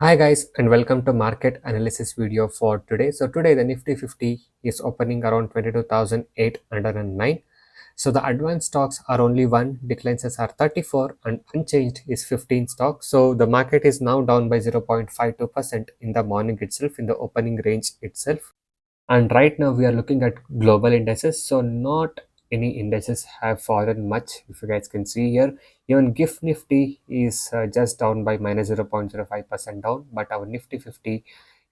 Hi guys and welcome to market analysis video for today. So today the Nifty 50 is opening around 22,809. So the advanced stocks are only 1, declines are 34 and unchanged is 15 stocks. So the market is now down by 0.52% in the morning itself, in the opening range itself. And right now we are looking at global indices. So not any indices have fallen much. If you guys can see here, even GIF Nifty is just down by minus 0.05% down, but our Nifty 50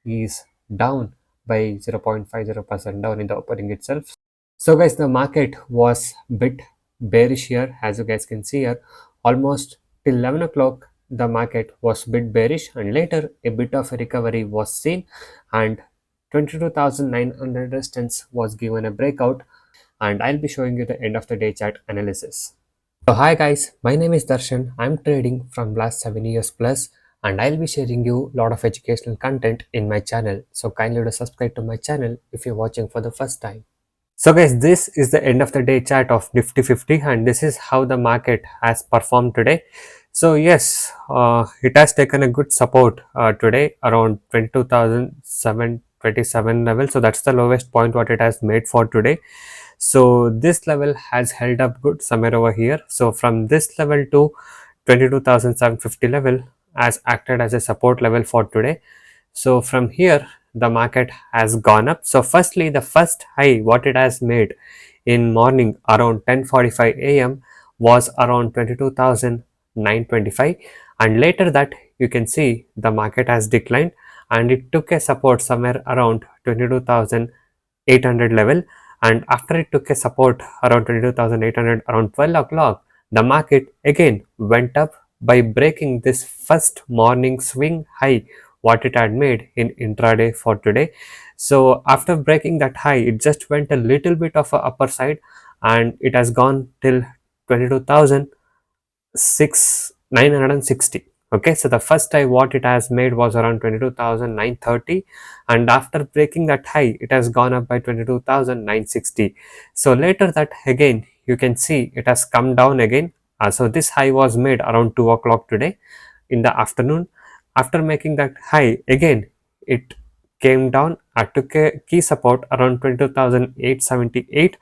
is down by 0.50% down in the opening itself. So guys, the market was bit bearish here, as you guys can see here. Almost till 11 o'clock the market was bit bearish, and later a bit of a recovery was seen, and 22,900 resistance was given a breakout, and I'll be showing you the end of the day chart analysis. So hi guys, my name is Darshan. I'm trading from last 7 years plus, and I'll be sharing you a lot of educational content in my channel. So kindly do subscribe to my channel if you're watching for the first time. So guys, this is the end of the day chart of Nifty 50, and this is how the market has performed today. So yes, it has taken a good support today around 22,727 level. So that's the lowest point what it has made for today. So this level has held up good somewhere over here. So from this level to 22,750 level has acted as a support level for today. So from here the market has gone up. So firstly, the first high what it has made in morning around 10:45 a.m. was around 22,925, and later that you can see the market has declined and it took a support somewhere around 22,800 level, and after it took a support around 22,800 around 12 o'clock, the market again went up by breaking this first morning swing high what it had made in intraday for today. So after breaking that high, it just went a little bit of a upper side, and it has gone till 22,960. Okay, so the first high what it has made was around 22,930, and after breaking that high it has gone up by 22,960. So later that again you can see it has come down again. So this high was made around 2 o'clock today in the afternoon. After making that high again, it came down, took a key support around 22,878.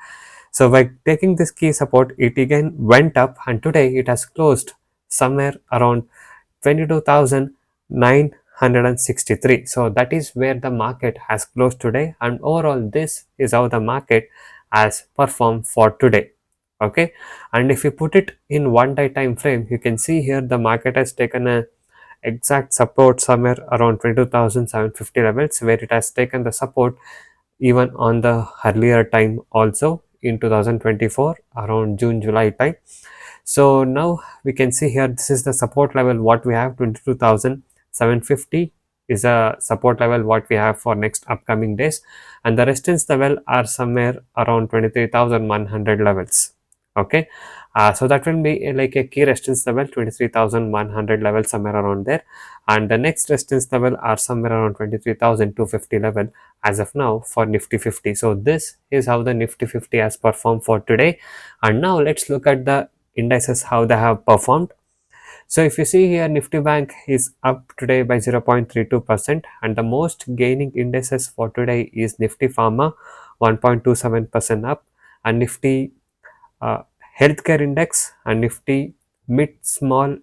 So by taking this key support, it again went up, and today it has closed somewhere around 22,963. So that is where the market has closed today, and overall this is how the market has performed for today. Okay, and if you put it in 1 day time frame, you can see here the market has taken a exact support somewhere around 22,750 levels, where it has taken the support even on the earlier time also in 2024 around June July time. So now we can see here this is the support level what we have. 22,750 is a support level what we have for next upcoming days, and the resistance level are somewhere around 23,100 levels. Okay, so that will be like a key resistance level 23,100 level, somewhere around there, and the next resistance level are somewhere around 23,250 level as of now for Nifty 50. So this is how the Nifty 50 has performed for today, and now let's look at the indices how they have performed. So if you see here, Nifty Bank is up today by 0.32%, and the most gaining indices for today is Nifty Pharma 1.27% up, and Nifty uh, Healthcare Index and Nifty Mid Small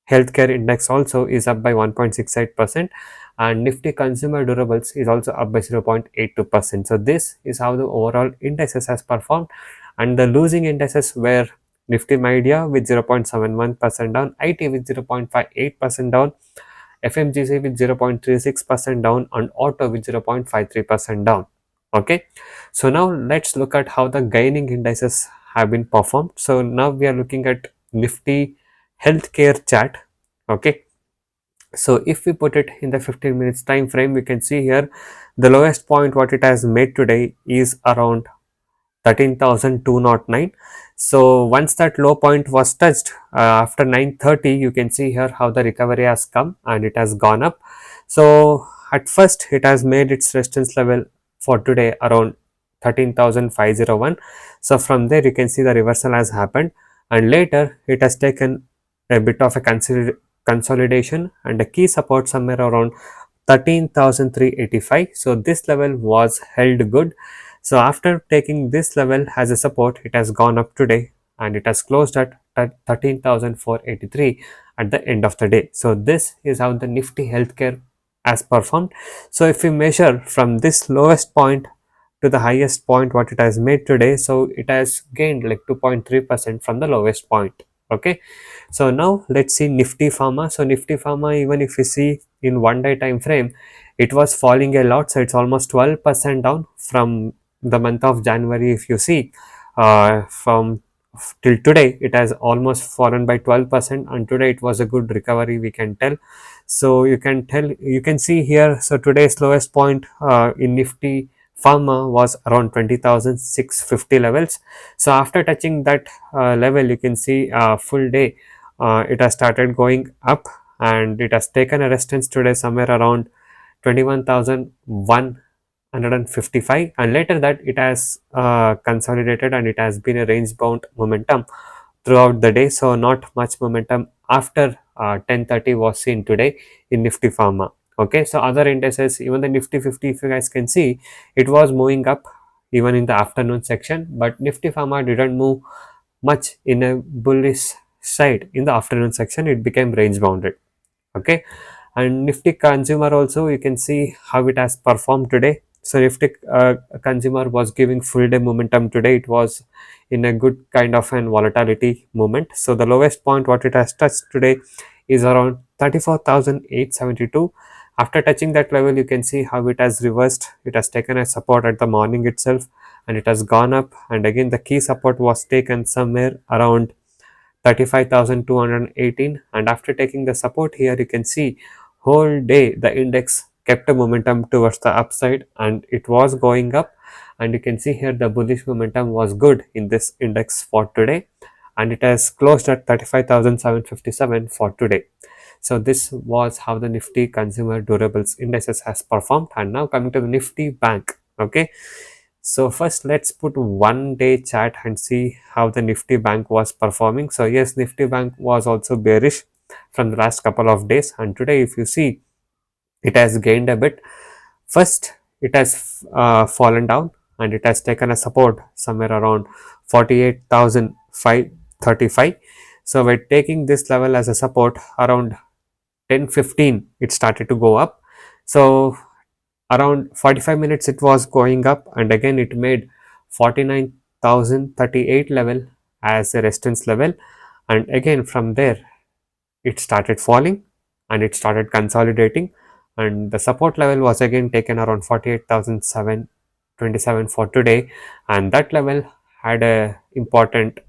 Healthcare Index also is up by 1.68%, and Nifty Consumer Durables is also up by 0.82%. So this is how the overall indices has performed, and the losing indices were Nifty Media with 0.71% down, IT with 0.58% down, FMGC with 0.36% down, and Auto with 0.53% down. Okay, so now let's look at how the gaining indices have been performed. So now we are looking at Nifty Healthcare chart. Okay, so if we put it in the 15 minutes time frame, we can see here the lowest point what it has made today is around 13,209. So once that low point was touched after 9:30, you can see here how the recovery has come and it has gone up. So at first it has made its resistance level for today around 13,501. So from there you can see the reversal has happened, and later it has taken a bit of a consolidation and a key support somewhere around 13,385. So this level was held good. So after taking this level as a support, it has gone up today and it has closed at 13,483 at the end of the day. So this is how the Nifty Healthcare has performed. So if we measure from this lowest point to the highest point what it has made today, so it has gained like 2.3% from the lowest point. Okay, so now let's see Nifty Pharma. So Nifty Pharma, even if you see in 1 day time frame, it was falling a lot. So it's almost 12% down from the month of January. If you see, from till today, it has almost fallen by 12%, and today it was a good recovery, we can tell. So you can see here. So today's lowest point in Nifty Pharma was around 20,650 levels. So after touching that level, you can see full day it has started going up, and it has taken a resistance today somewhere around 21,155, and later that it has consolidated, and it has been a range bound momentum throughout the day. So not much momentum after 10:30 was seen today in Nifty Pharma. Okay, so other indices, even the Nifty 50, if you guys can see, it was moving up even in the afternoon section, but Nifty Pharma didn't move much in a bullish side in the afternoon section. It became range bounded. Okay, and Nifty Consumer also, you can see how it has performed today. So Nifty Consumer was giving full day momentum today. It was in a good kind of an volatility movement. So the lowest point what it has touched today is around 34,872. After touching that level, you can see how it has reversed. It has taken a support at the morning itself, and it has gone up, and again the key support was taken somewhere around 35,218, and after taking the support here, you can see whole day the index kept a momentum towards the upside, and it was going up, and you can see here the bullish momentum was good in this index for today, and it has closed at 35,757 for today. So this was how the Nifty Consumer Durables Indices has performed. And now coming to the Nifty Bank. Okay, so first let's put 1 day chart and see how the Nifty Bank was performing. So yes, Nifty Bank was also bearish from the last couple of days, and today if you see, it has gained a bit. First, it has fallen down, and it has taken a support somewhere around 48,535. So we're taking this level as a support around 10:15. It started to go up. So around 45 minutes it was going up, and again it made 49,038 level as a resistance level, and again from there it started falling, and it started consolidating, and the support level was again taken around 48,727 for today, and that level had a important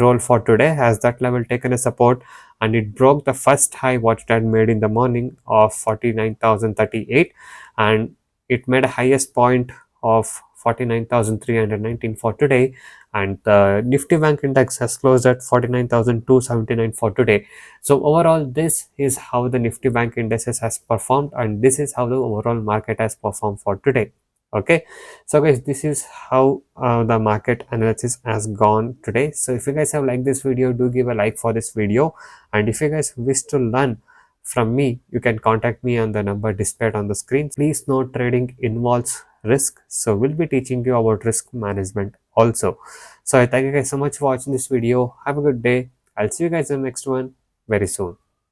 role for today, as that level taken a support, and it broke the first high what it had made in the morning of 49,038, and it made a highest point of 49,319 for today, and the Nifty Bank Index has closed at 49,279 for today. So overall, this is how the Nifty Bank Indices has performed, and this is how the overall market has performed for today. Okay, so guys, this is how the market analysis has gone today. So if you guys have liked this video, do give a like for this video, and if you guys wish to learn from me, you can contact me on the number displayed on the screen. Please note, trading involves risk, so we'll be teaching you about risk management also. So I thank you guys so much for watching this video. Have a good day. I'll see you guys in the next one very soon.